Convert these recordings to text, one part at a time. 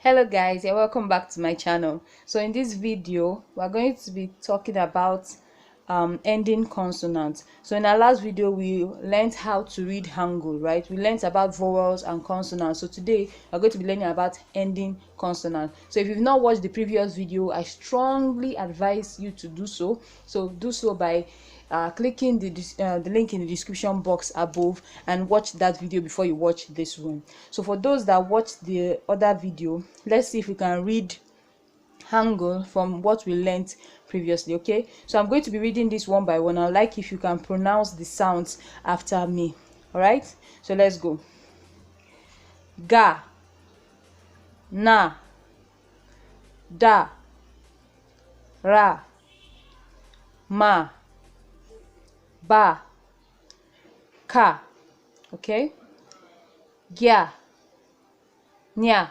Hello guys, and welcome back to my channel. So in this video we're going to be talking about ending consonants. So in our last video we learned how to read Hangul, right? We learned about vowels and consonants. So today we're going to be learning about ending consonants. So if you've not watched the previous video, I strongly advise you to do so. So do so by clicking the link in the description box above and watch that video before you watch this one. So for those that watched the other video, let's see if we can read Hangul from what we learned previously. Okay, so I'm going to be reading this one by one. I'd like if you can pronounce the sounds after me. All right, so let's go. Ga, na, da, ra, ma, ba, ka. Okay, gya, nya,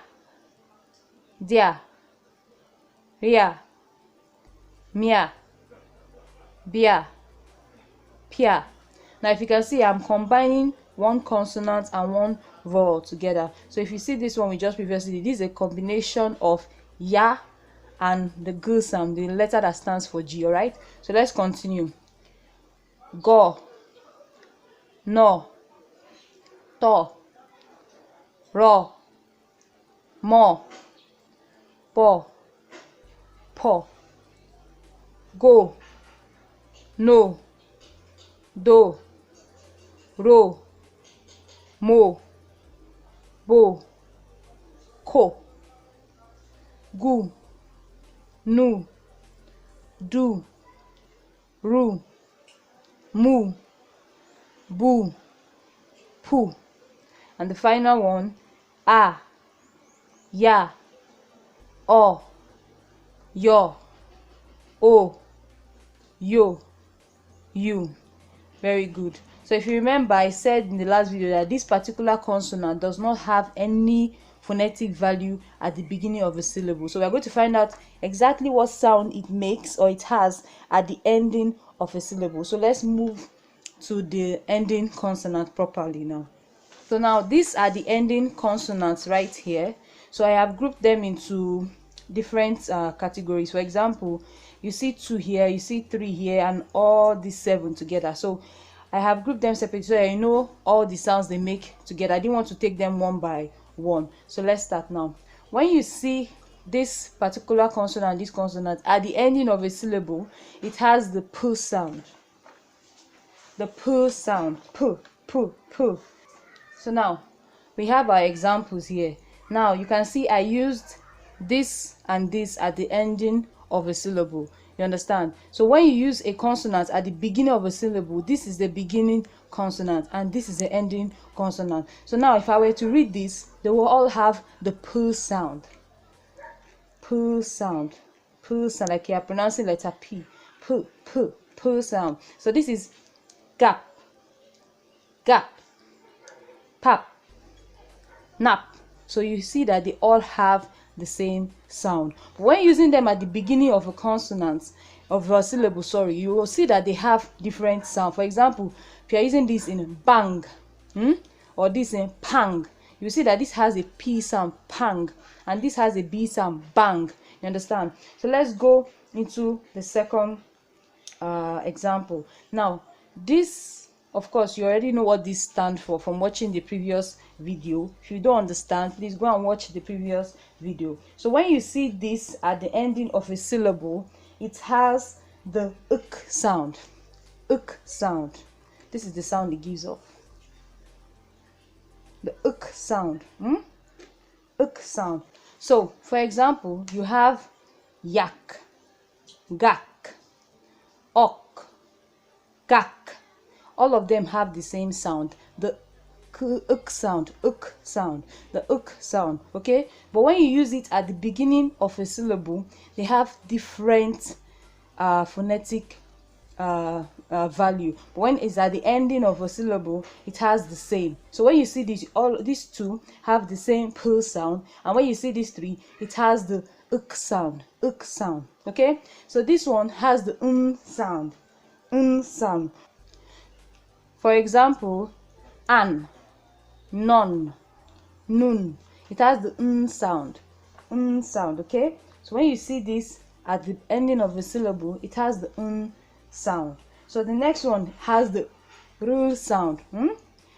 dia, ria, mia, bia, pia. Now if you can see, I'm combining one consonant and one vowel together. So if you see this one we just previously did, this is a combination of ya and the g sound, the letter that stands for G. All right, so let's continue. Go, no, to, ro, mo, po, po, go, no, do, ro, mo, bo, ko, gu, nu, du, ru, mu, bu, pu. And the final one, a, ya, o, yo, o, yo, you. Very good. So if you remember, I said in the last video that this particular consonant does not have any phonetic value at the beginning of a syllable. So we're going to find out exactly what sound it makes or it has at the ending of a syllable. So let's move to the ending consonant properly now. So now these are the ending consonants right here. So I have grouped them into different categories. For example, you see 2 here, you see 3 here, and all these 7 together. So I have grouped them separately so I know all the sounds they make together. I didn't want to take them one by one. So let's start now. When you see this particular consonant, this consonant at the ending of a syllable, it has the p sound. The p sound. P, p, p. So now we have our examples here. Now you can see I used this and this at the ending of a syllable. You understand? So when you use a consonant at the beginning of a syllable, this is the beginning consonant and this is the ending consonant. So now if I were to read this, they will all have the p sound. P sound. P sound, like you are pronouncing letter P. P, P, P sound. So this is gap, gap, pap, nap. So you see that they all have the same sound. But when using them at the beginning of a consonant, of a syllable, sorry, you will see that they have different sound. For example, if you are using this in bang, or this in pang, you see that this has a P sound, pang, and this has a B sound, bang. You understand? So let's go into the second example. Now this, of course, you already know what this stands for from watching the previous video. If you don't understand, please go and watch the previous video. So when you see this at the ending of a syllable, it has the uk sound. Uk sound. This is the sound it gives off. The uk sound. Uk sound. So for example, you have yak, gak, ok, gak. All of them have the same sound, the uk sound, uk sound, the uk sound. Okay, but when you use it at the beginning of a syllable, they have different phonetic value. But when it's at the ending of a syllable, it has the same. So when you see this, all these two have the same p sound, and when you see these 3, it has the uk sound, uk sound. Okay, so this one has the sound, sound. For example, an, non, nun. It has the sound. sound. Okay, so when you see this at the ending of a syllable, it has the sound. So the next one has the r sound.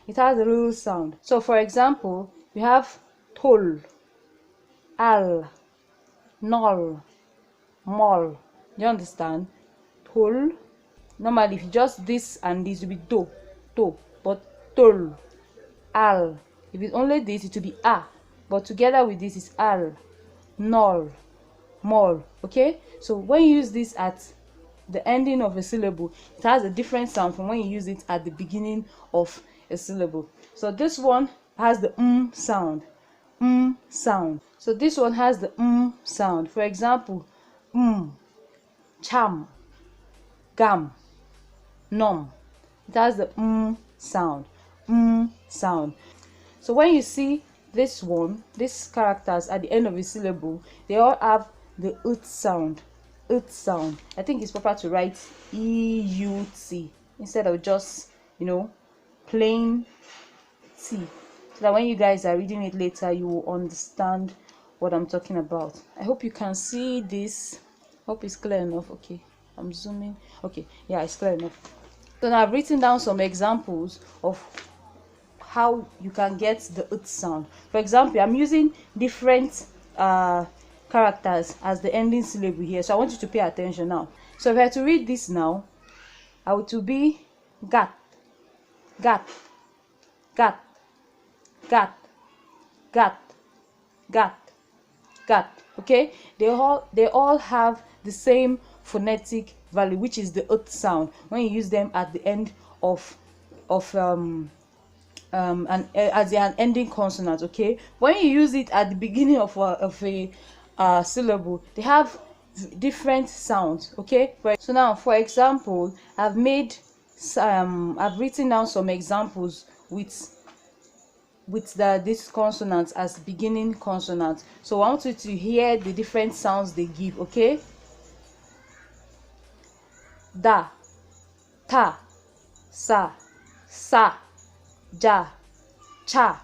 It has the r sound. So for example, we have tol, al, nol, mol. You understand? Tol. Normally, if you just this and this will be to, but tol, al. If it's only this, it will be a, but together with this is al, nol, mol. Okay, so when you use this at the ending of a syllable, it has a different sound from when you use it at the beginning of a syllable. So this one has the sound, sound. So this one has the sound. For example, cham, gam, nom. It has the sound, sound. So when you see this one, these characters at the end of a syllable, they all have the ut sound. Ut sound. I think it's proper to write E-U-T instead of just, plain T, so that when you guys are reading it later, you will understand what I'm talking about. I hope you can see this. Hope it's clear enough. Okay, I'm zooming. Okay, yeah, it's clear enough. So now I've written down some examples of how you can get the ut sound. For example, I'm using different characters as the ending syllable here, so I want you to pay attention now. So if I had to read this now, I would to be gat, gat, gat, gat, gat, gat, gat. Okay, they all have the same phonetic value, which is the ut sound, when you use them at the end of as an ending consonant. Okay, when you use it at the beginning of a syllable, they have different sounds. Okay, so now for example, I've written down some examples with these consonants as beginning consonants. So I want you to hear the different sounds they give. Okay, da, ta, sa, ja, cha,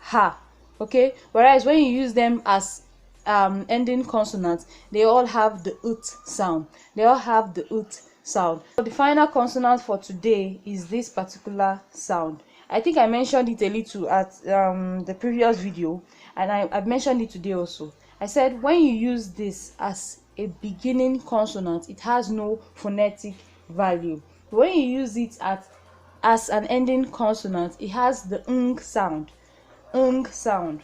ha. Okay, whereas when you use them as ending consonants, they all have the ut sound. So the final consonant for today is this particular sound. I think I mentioned it a little at the previous video, and I've mentioned it today also. I said when you use this as a beginning consonant, it has no phonetic value. When you use it as an ending consonant, it has the sound. Sound.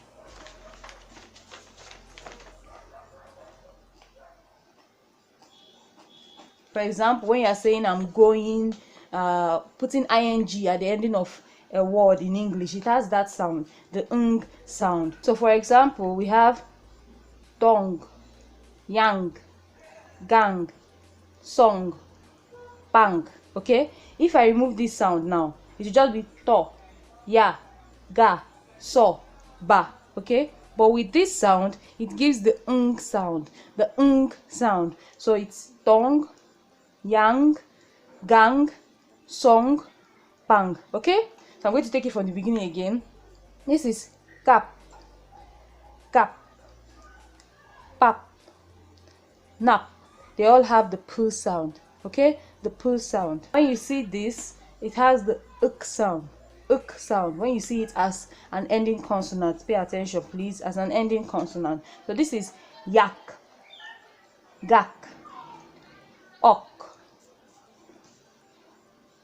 For example, when you are saying I'm going, putting ing at the ending of a word in English, it has that sound, the sound. So for example, we have dong, yang, gang, song, bang. Okay, if I remove this sound now, it will just be to, ya, ga, so, ba. Okay, but with this sound, it gives the sound, sound. So it's dong, yang, gang, song, bang. Okay, so I'm going to take it from the beginning again. This is cap, cap, pap, nap. They all have the p sound. Okay, the p sound. When you see this, it has the sound. Sound. When you see it as an ending consonant, pay attention please, as an ending consonant. So this is yak, gak, ok,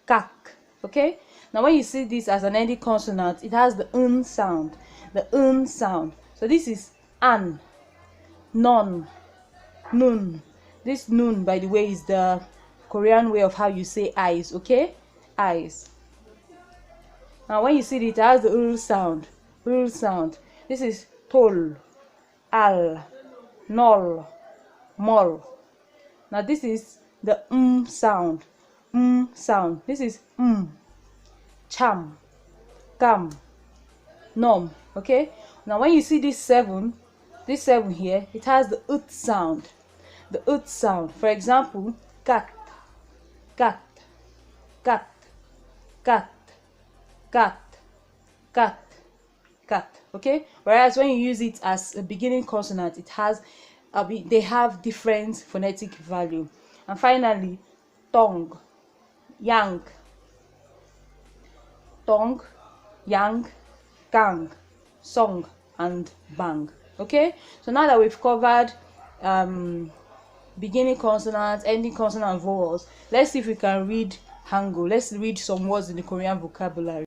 kak. Okay, now when you see this as an ending consonant, it has the sound. Sound. So this is an, non, nun. This nun, by the way, is the Korean way of how you say eyes. Okay, eyes. Now when you see it has the sound. Sound. This is tol, al, nol, mol. Now this is the sound. Sound. This is cham, gam, nom. Okay, now when you see this seven here, it has the sound. Sound. For example, cat, cat, cat, cat, cat, cat, cat. Okay, whereas when you use it as a beginning consonant, it has they have different phonetic value. And finally, tongue, yang, tongue, yang, gang, song, and bang. Okay, so now that we've covered beginning consonants, ending consonant, and vowels, let's see if we can read Hangul. Let's read some words in the Korean vocabulary.